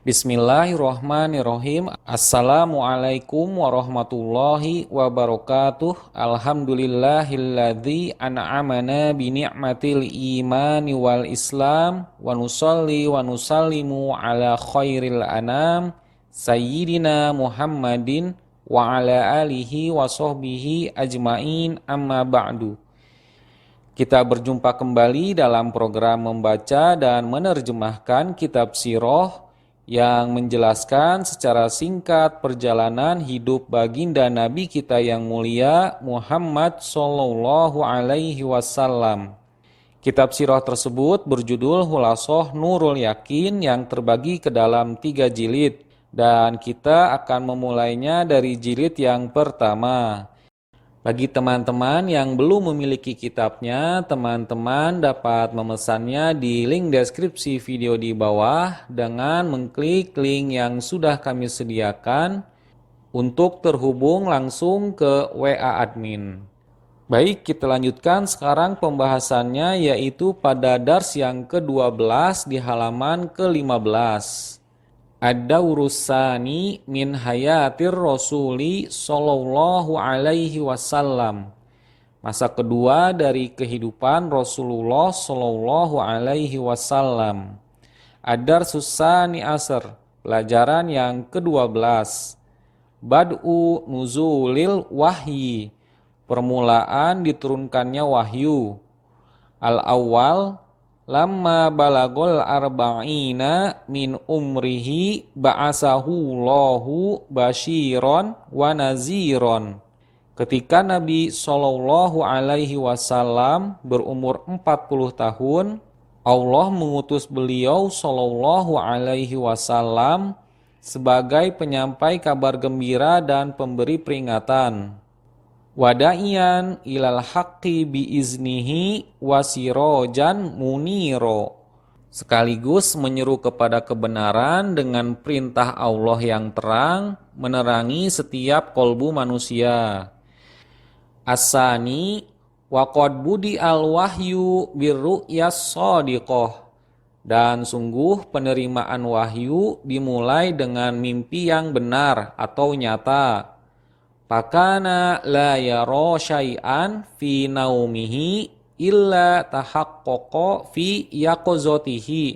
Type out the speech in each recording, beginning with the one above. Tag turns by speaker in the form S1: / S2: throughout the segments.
S1: Bismillahirrahmanirrahim. Assalamualaikum warahmatullahi wabarakatuh. Alhamdulillahilladzi an'amana bi ni'matil imani wal islam wa nusalli wa nusallimu ala khairil anam sayyidina Muhammadin wa ala alihi wa sahbihi ajmain, amma ba'du. Kita berjumpa kembali dalam program membaca dan menerjemahkan kitab sirah yang menjelaskan secara singkat perjalanan hidup baginda Nabi kita yang mulia Muhammad Sallallahu Alaihi Wasallam. Kitab sirah tersebut berjudul Khulasoh Nurul Yakin yang terbagi ke dalam 3 jilid, dan kita akan memulainya dari jilid yang pertama. Bagi teman-teman yang belum memiliki kitabnya, teman-teman dapat memesannya di link deskripsi video di bawah dengan mengklik link yang sudah kami sediakan untuk terhubung langsung ke WA admin. Baik, kita lanjutkan sekarang pembahasannya, yaitu pada dars yang ke-12 di halaman ke-15. Ad-Dawrusani min hayatir Rasuli Sallallahu Alaihi Wasallam. Masa kedua dari kehidupan Rasulullah Sallallahu Alaihi Wasallam. Ad-Darsusani Asr, pelajaran yang ke-12. Bad'u nuzulil wahyi, permulaan diturunkannya wahyu. Al-awwal, lamma balagol arba'ina min umrihi ba'asahu Allahu basyiron wa naziron. Ketika Nabi Shallallahu Alaihi Wasallam berumur 40 tahun, Allah mengutus beliau Shallallahu Alaihi Wasallam sebagai penyampai kabar gembira dan pemberi peringatan. Wada'iyan ilal haqqi biiznihi wasirojan muniro, sekaligus menyeru kepada kebenaran dengan perintah Allah yang terang, menerangi setiap kolbu manusia. As-sani waqad budi al-wahyu birru'yas shadiqah, dan sungguh penerimaan wahyu dimulai dengan mimpi yang benar atau nyata. Fakana la yara syai'an fi naumihi illa tahaqqaqa fi yaqozotihi,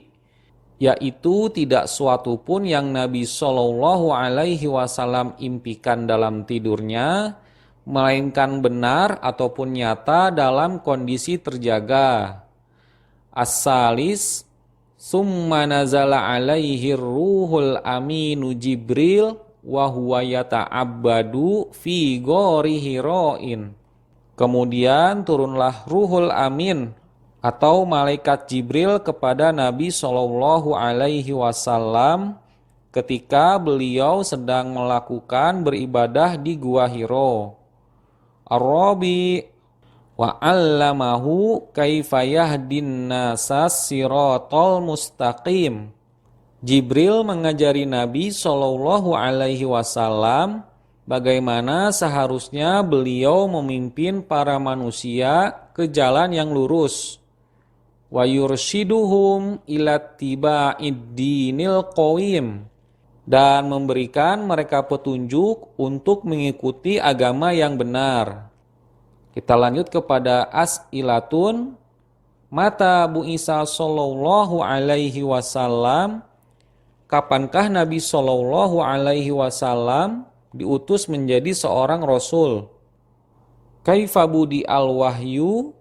S1: yaitu tidak suatu pun yang Nabi Shallallahu Alaihi Wasallam impikan dalam tidurnya, melainkan benar ataupun nyata dalam kondisi terjaga. As-salis, summa nazala alaihi ruhul aminu Jibril wa huwa yata'abbadu fi ghori Hira'in. Kemudian turunlah Ruhul Amin atau malaikat Jibril kepada Nabi Shallallahu Alaihi Wasallam ketika beliau sedang melakukan beribadah di Gua Hiro. Ar-Rabi wa 'allamahu kaifa yahdin nasas siratal mustaqim. Jibril mengajari Nabi Shallallahu Alaihi Wasallam bagaimana seharusnya beliau memimpin para manusia ke jalan yang lurus. Wa yurshiduhum ila tiba'id dinil qawim, dan memberikan mereka petunjuk untuk mengikuti agama yang benar. Kita lanjut kepada as'ilatun. Mata Bu Isa Sallallahu Alaihi Wasallam, kapankah Nabi Shallallahu Alaihi Wasallam diutus menjadi seorang Rasul? Kaifa budi al-wahyu,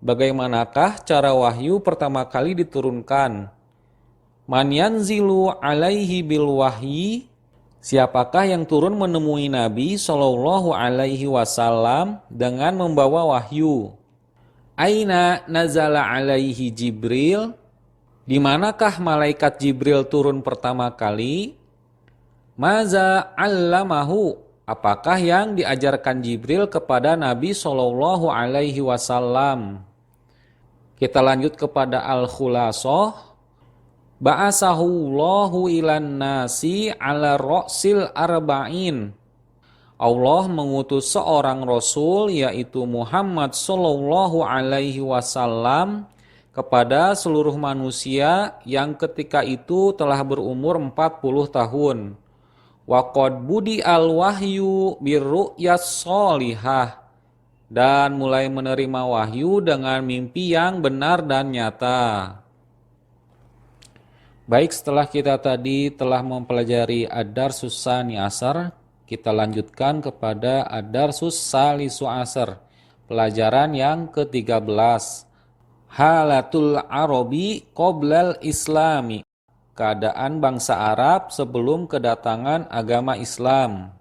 S1: bagaimanakah cara wahyu pertama kali diturunkan? Man yanzilu alaihi bil wahyi, siapakah yang turun menemui Nabi Shallallahu Alaihi Wasallam dengan membawa wahyu? Aina nazala alaihi Jibril, di manakah malaikat Jibril turun pertama kali? Maza 'allamahu, apakah yang diajarkan Jibril kepada Nabi Shallallahu Alaihi Wasallam? Kita lanjut kepada al-khulasoh. Ba'asahu Allahu ilan nasi ala ra'sil arba'in. Allah mengutus seorang Rasul, yaitu Muhammad Sallallahu Alaihi Wasallam, kepada seluruh manusia yang ketika itu telah berumur 40 tahun. Wa qad budi al wahyu birru'yas sholihah, dan mulai menerima wahyu dengan mimpi yang benar dan nyata. Baik, setelah kita tadi telah mempelajari Ad-Darsus Tsani Asyar, kita lanjutkan kepada Ad-Darsus Tsalisu Asyar, pelajaran yang ke-13. Halatul Arabi qoblal Islami, keadaan bangsa Arab sebelum kedatangan agama Islam.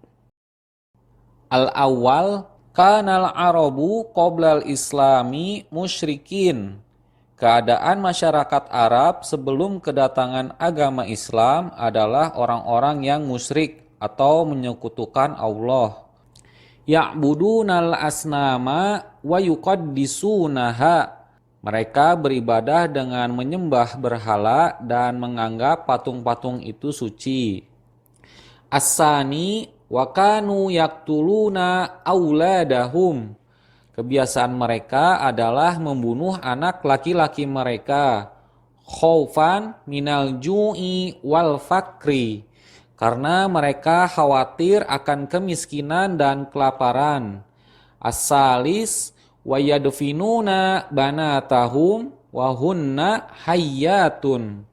S1: Al-awwal, kanal Arabu qoblal Islami musyrikin. Keadaan masyarakat Arab sebelum kedatangan agama Islam adalah orang-orang yang musyrik atau menyekutukan Allah. Ya'budunal asnama wa yuqaddisunaha. Mereka beribadah dengan menyembah berhala dan menganggap patung-patung itu suci. As-sani wa kanu yaqtuluna auladahum. Kebiasaan mereka adalah membunuh anak laki-laki mereka, khaufan minal ju'i wal fakri, karena mereka khawatir akan kemiskinan dan kelaparan. As-salis wa yadfinuna banatahum wa hunna hayyatun.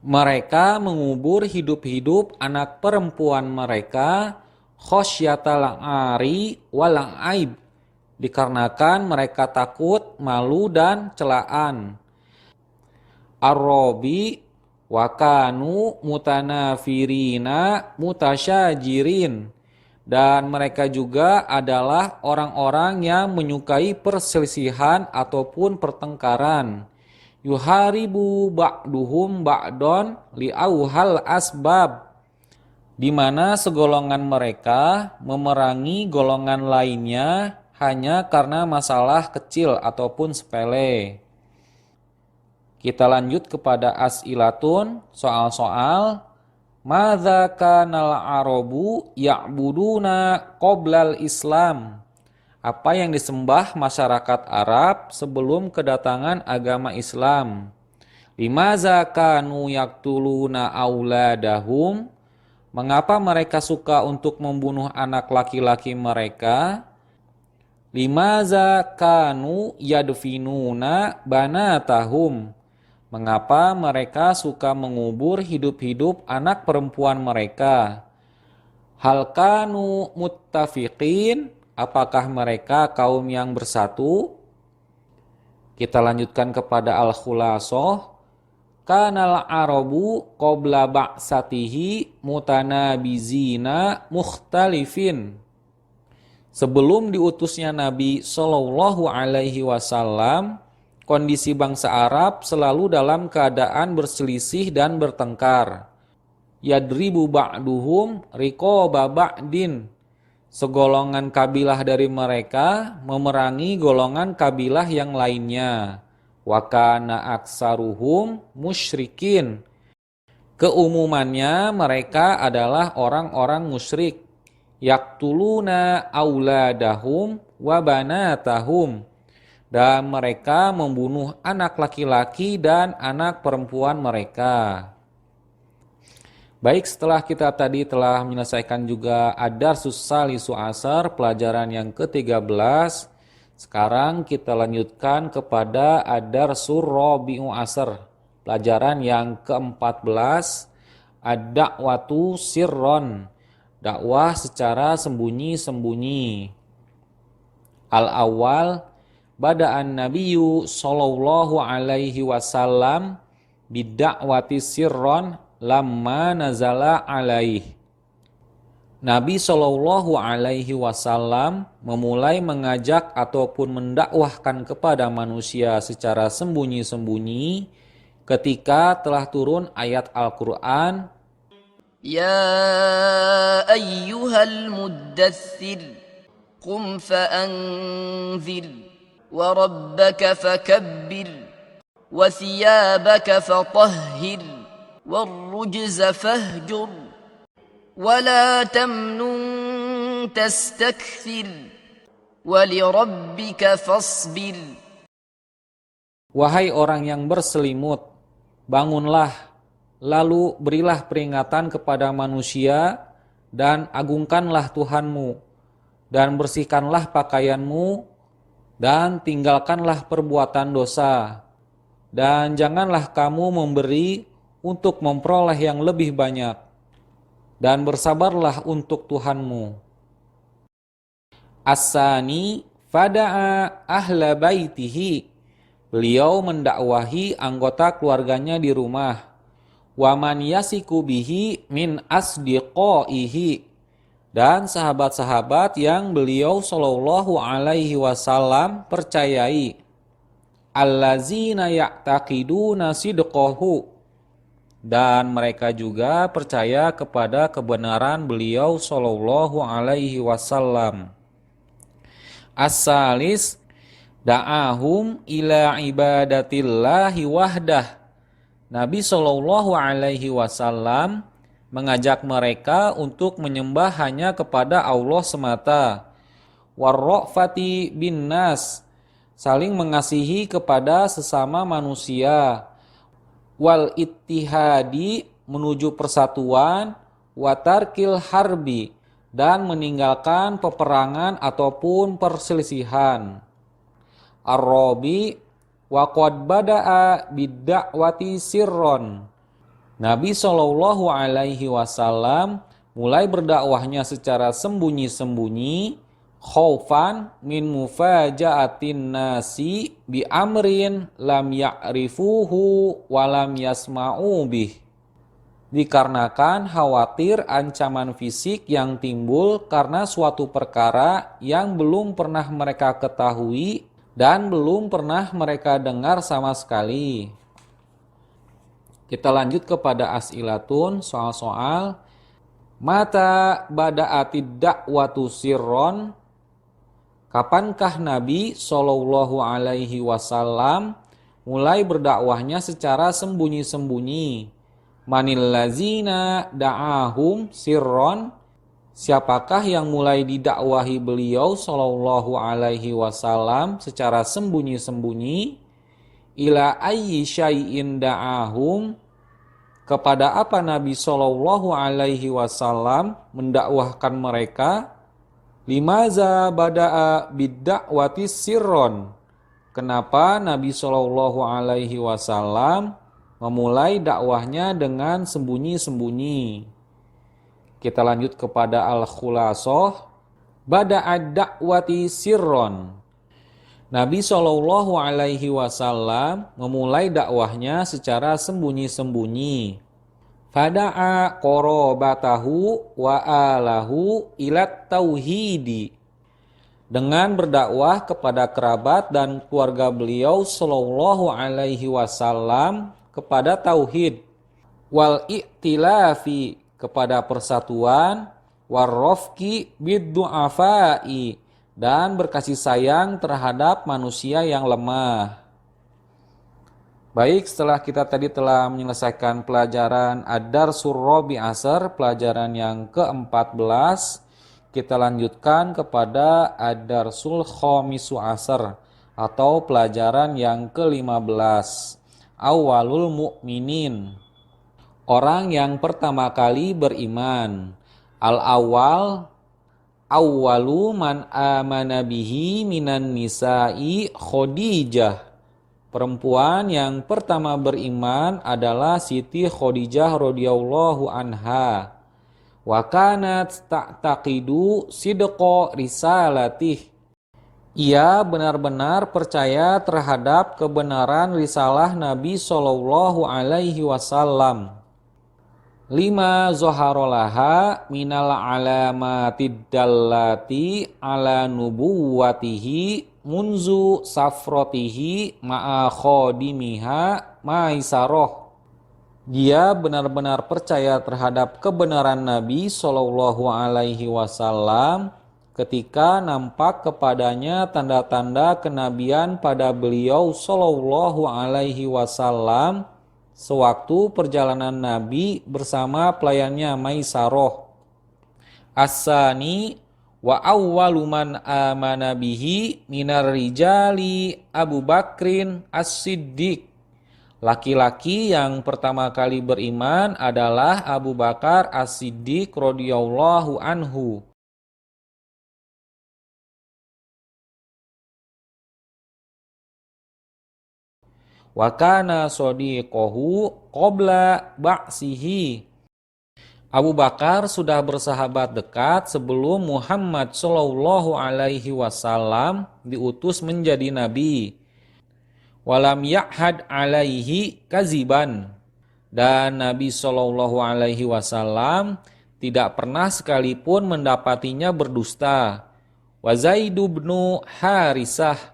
S1: Mereka mengubur hidup-hidup anak perempuan mereka, khosyatal ari wal aib, dikarenakan mereka takut malu dan celaan. Ar-Rabi wa kanu mutanafirina mutasyajirin, dan mereka juga adalah orang-orang yang menyukai perselisihan ataupun pertengkaran. Yuharibu ba'duhum ba'don li'auhal asbab, di mana segolongan mereka memerangi golongan lainnya hanya karena masalah kecil ataupun sepele. Kita lanjut kepada as'ilatun, soal-soal. Madza kanal arabu ya'buduna qoblal Islam? Apa yang disembah masyarakat Arab sebelum kedatangan agama Islam? Limaza kanu yaqtuluna auladahum? Mengapa mereka suka untuk membunuh anak laki-laki mereka? Limaza kanu yadfinuna banatahum? Mengapa mereka suka mengubur hidup-hidup anak perempuan mereka? Hal kanu muttafiqin? Apakah mereka kaum yang bersatu? Kita lanjutkan kepada al-khulasoh. Kanal arabu qabla ba'satihi mutanabizina mukhtalifin. Sebelum diutusnya Nabi Shallallahu Alaihi Wasallam, kondisi bangsa Arab selalu dalam keadaan berselisih dan bertengkar. Yadribu ba'duhum riqaba ba'din. Segolongan kabilah dari mereka memerangi golongan kabilah yang lainnya. Wa kana aksaruhum musyrikin. Keumumannya mereka adalah orang-orang musyrik. Yaqtuluna auladahum wa banatahum, dan mereka membunuh anak laki-laki dan anak perempuan mereka. Baik, setelah kita tadi telah menyelesaikan juga Ad-Darsus Tsalisu Asyar, pelajaran yang ke-13, sekarang kita lanjutkan kepada Ad-Darsur Rabi'u Asyar, pelajaran yang ke-14, Ad-Da'watu Sirron, dakwah secara sembunyi-sembunyi. Al-awwal, bada'an nabiyyu sallallahu alaihi wasallam bid-da'wati sirron lamma nazala alaih. Nabi Shallallahu Alaihi Wasallam memulai mengajak ataupun mendakwahkan kepada manusia secara sembunyi-sembunyi ketika telah turun ayat Al-Quran.
S2: يا أيها المدثر قم فأنذر وربك فكبر وثيابك فطهر والرجز فاهجر ولا تمنن تستكثر ولربك فاصبر.
S1: Wahai orang yang berselimut, bangunlah, lalu berilah peringatan kepada manusia, dan agungkanlah Tuhanmu, dan bersihkanlah pakaianmu, dan tinggalkanlah perbuatan dosa, dan janganlah kamu memberi untuk memperoleh yang lebih banyak, dan bersabarlah untuk Tuhanmu. As-sani fada'a ahla baitihi. Beliau mendakwahi anggota keluarganya di rumah. Wa man yasiku bihi min asdiqaihi, dan sahabat-sahabat yang beliau sallallahu alaihi wasallam percayai. Allazina ya'taqiduna sidqahu, dan mereka juga percaya kepada kebenaran beliau sallallahu alaihi wasallam. As-salis da'ahum ila ibadatillahi wahdah. Nabi sallallahu alaihi wasallam mengajak mereka untuk menyembah hanya kepada Allah semata. Warra'fati bin nas, saling mengasihi kepada sesama manusia. Wal ittihadi, menuju persatuan. Watarkil harbi, dan meninggalkan peperangan ataupun perselisihan. Ar-Rabi wa qad bada'a bid-da'wati sirron. Nabi sallallahu alaihi wasallam mulai berdakwahnya secara sembunyi-sembunyi, khaufan min mufaja'atin nasi bi amrin lam ya'rifuhu wa lam yasma'u bih. Dikarenakan khawatir ancaman fisik yang timbul karena suatu perkara yang belum pernah mereka ketahui dan belum pernah mereka dengar sama sekali. Kita lanjut kepada as'ilatun, soal-soal. Mata bada'atid da'watu sirron. Kapankah Nabi sallallahu alaihi wasallam mulai berdakwahnya secara sembunyi-sembunyi? Manil lazina da'ahum sirron. Siapakah yang mulai didakwahi beliau sallallahu alaihi wasallam secara sembunyi-sembunyi? Ila ayyi syai'in da'ahum. Kepada apa Nabi sallallahu alaihi wasallam mendakwahkan mereka? Limaza bada'a bid-da'wati sirron. Kenapa Nabi sallallahu alaihi wasallam memulai dakwahnya dengan sembunyi-sembunyi? Kita lanjut kepada al-khulasoh. Bada'ad da'wati sirron. Nabi sallallahu alaihi wasallam memulai dakwahnya secara sembunyi-sembunyi. Fada'a qorobatahu wa alahu ilat tauhidi. Dengan berdakwah kepada kerabat dan keluarga beliau sallallahu alaihi wasallam kepada tauhid. Wal i'tilafi, kepada persatuan. Warrofki biddu'afai, dan berkasih sayang terhadap manusia yang lemah. Baik, setelah kita tadi telah menyelesaikan pelajaran Ad-Darsul Rabi' Ashar, pelajaran yang ke-14, kita lanjutkan kepada Ad-Darsul Khamisu Ashar, atau pelajaran yang ke-15. Awalul mu'minin, orang yang pertama kali beriman. Al-awwal, awwalu man amana bihi minan nisa'i Khadijah. Perempuan yang pertama beriman adalah Siti Khadijah radhiyallahu anha. Wa kanat ta'taqidu sidqa risalatih. Ia benar-benar percaya terhadap kebenaran risalah Nabi sallallahu alaihi wasallam. Lima zoharolaha minal alamatid dallati ala nubuwatihi munzu safrotihi ma'a khodimiha maisaroh. Dia benar-benar percaya terhadap kebenaran Nabi sallallahu alaihi wasallam ketika nampak kepadanya tanda-tanda kenabian pada beliau sallallahu alaihi wasallam sewaktu perjalanan Nabi bersama pelayannya Maisaroh. As-sani Wa awwalu man amana bihi minar rijali Abu Bakrin As-Siddiq. Laki-laki yang pertama kali beriman adalah Abu Bakar As-Siddiq radhiyallahu anhu. Wa kana shadiqahu qabla ba'sihi. Abu Bakar sudah bersahabat dekat sebelum Muhammad Shallallahu Alaihi Wasallam diutus menjadi nabi. Walam ya'had alaihi kaziban, dan Nabi Shallallahu Alaihi Wasallam tidak pernah sekalipun mendapatinya berdusta. Wa Zaid bin Harisah.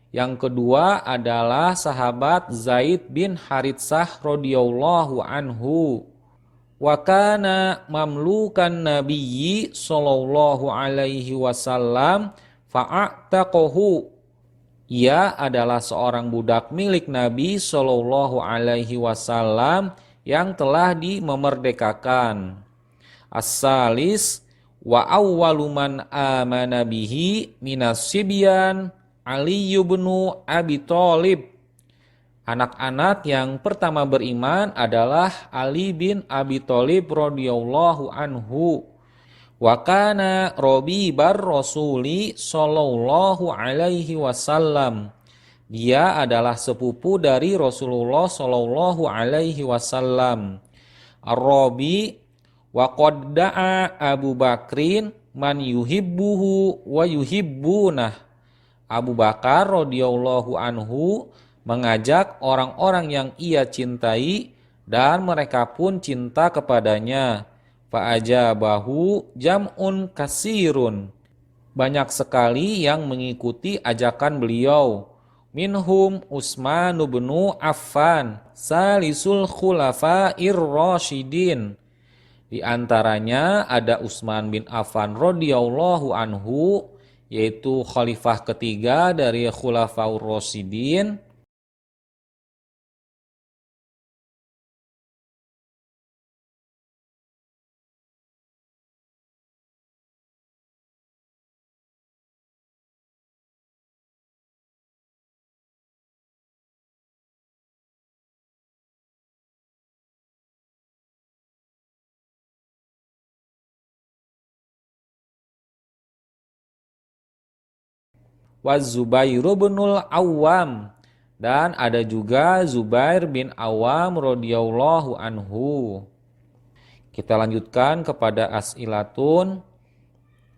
S1: Yang kedua adalah sahabat Zaid bin Haritsah radhiyallahu anhu. Wa kana mamlukan nabiyyi sallallahu alaihi wasallam fa'ataqahu. Ia adalah seorang budak milik Nabi sallallahu alaihi wasallam yang telah dimerdekakan. As-salis wa awwalu man amana bihi minas sibyan Ali bin Abi Thalib. Anak-anak yang pertama beriman adalah Ali bin Abi Thalib radhiyallahu anhu. Wa kana rabibar rasuli sallallahu alaihi wasallam. Dia adalah sepupu dari Rasulullah sallallahu alaihi wasallam. Ar-Rabi wa qad da'a Abu Bakrin man yuhibbuhu wa yuhibbunah. Abu Bakar radhiyallahu anhu mengajak orang-orang yang ia cintai dan mereka pun cinta kepadanya. Fa'ajabahu jam'un kasirun. Banyak sekali yang mengikuti ajakan beliau. Minhum Utsman bin Affan, salisul khulafa'ir rasyidin. Di antaranya ada Utsman bin Affan radhiyallahu anhu, yaitu khalifah ketiga dari Khulafaur Rasyidin. Wa Zubair bin Awam, dan ada juga Zubair bin Awam radhiyallahu anhu. Kita lanjutkan kepada as'ilatun.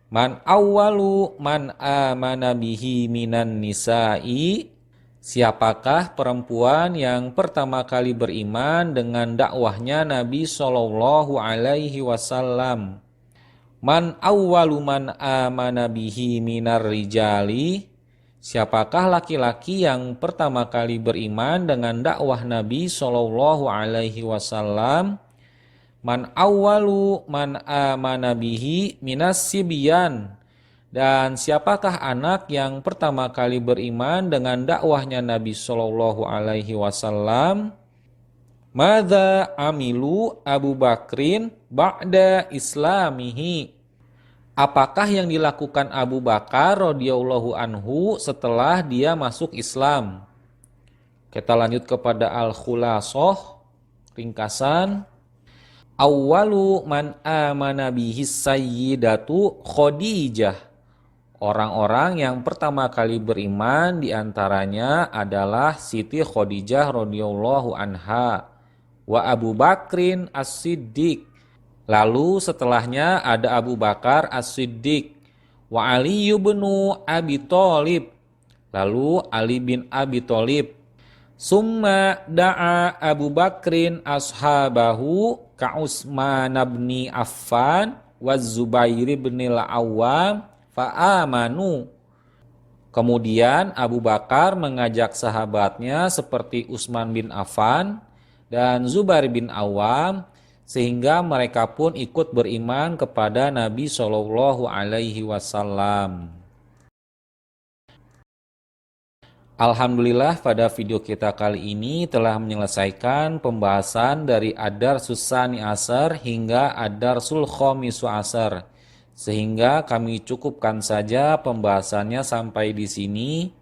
S1: Man awwalu man amana bihi minan nisa'i. Siapakah perempuan yang pertama kali beriman dengan dakwahnya Nabi Shallallahu alaihi wasallam? Man awwalu man amana bihi minar rijali. Siapakah laki-laki yang pertama kali beriman dengan dakwah Nabi Shallallahu alaihi wasallam? Man awwalu man amana bihi minas sibyan. Dan siapakah anak yang pertama kali beriman dengan dakwahnya Nabi Shallallahu alaihi wasallam? Madza amilu Abu Bakrin ba'da islamihi. Apakah yang dilakukan Abu Bakar radhiyallahu anhu setelah dia masuk Islam? Kita lanjut kepada al-khulasah, ringkasan. Awwalu man amana bihi sayyidatu Khadijah. Orang-orang yang pertama kali beriman diantaranya adalah Siti Khadijah radhiyallahu anha. Wa Abu Bakrin As-Siddiq. Lalu setelahnya ada Abu Bakar As-Siddiq. Wa Ali bin Abi Thalib. Lalu Ali bin Abi Thalib. Summa da'a Abu Bakrin ashabahu ka Utsman bin Affan wa Zubair bin al-Awwam fa'amanu. Kemudian Abu Bakar mengajak sahabatnya seperti Utsman bin Affan dan Zubair bin Awam, sehingga mereka pun ikut beriman kepada Nabi Shallallahu alaihi wasallam. Alhamdulillah, pada video kita kali ini telah menyelesaikan pembahasan dari Ad-Darsus Tsani Asyar hingga Ad-Darsul Khamisu Asyar. Sehingga kami cukupkan saja pembahasannya sampai di sini.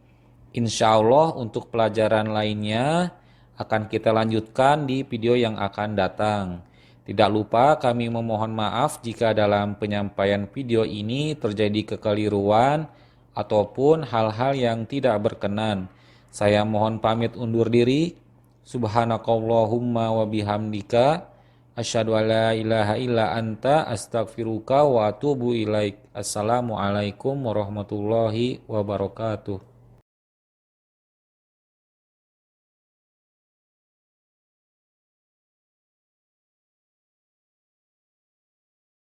S1: Insya Allah untuk pelajaran lainnya akan kita lanjutkan di video yang akan datang. Tidak lupa kami memohon maaf jika dalam penyampaian video ini terjadi kekeliruan ataupun hal-hal yang tidak berkenan. Saya mohon pamit undur diri. Subhanakallahumma wa bihamdika asyhadu an la ilaha illa anta astaghfiruka wa atubu ilaik. Assalamualaikum warahmatullahi wabarakatuh.